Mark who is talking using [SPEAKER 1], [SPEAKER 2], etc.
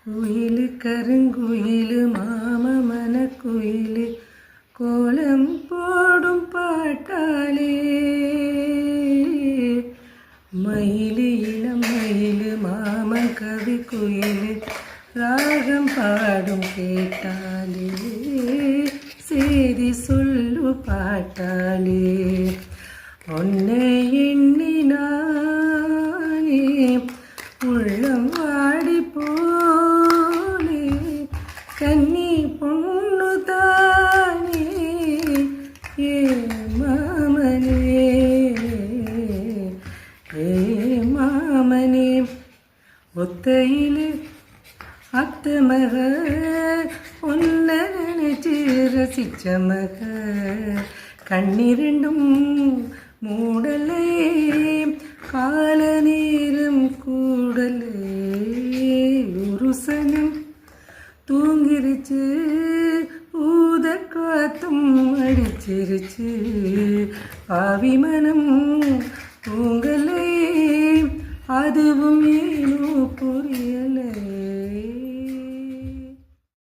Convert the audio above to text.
[SPEAKER 1] குயிலு கருங்குயிலு மாமமனக்குயிலு கோலம் போடும் பாட்டாலே மயிலு இளம் மயிலு மாமன் கவி குயிலு ராகம் பாடும் கேட்டாலே சேதி சொல்லு பாட்டாலே உன்னை எண்ணினானே உள்ளம் வாடி போனே கன்னி பொண்ணு தானே ஏ மாமனே ஏ மாமனே ஒத்தையிலே அத்த மக உன்ன நினைச்சு ரசிச்ச மக கண்ணிரண்டும் மூடலே கால நேரம் கூடலே ஒரு சனம் தூங்கிருச்சு ஊத காத்தும் அடிச்சிருச்சு ஆவி மனம் தூங்கலே அதுவும் ஏனோ புரியலே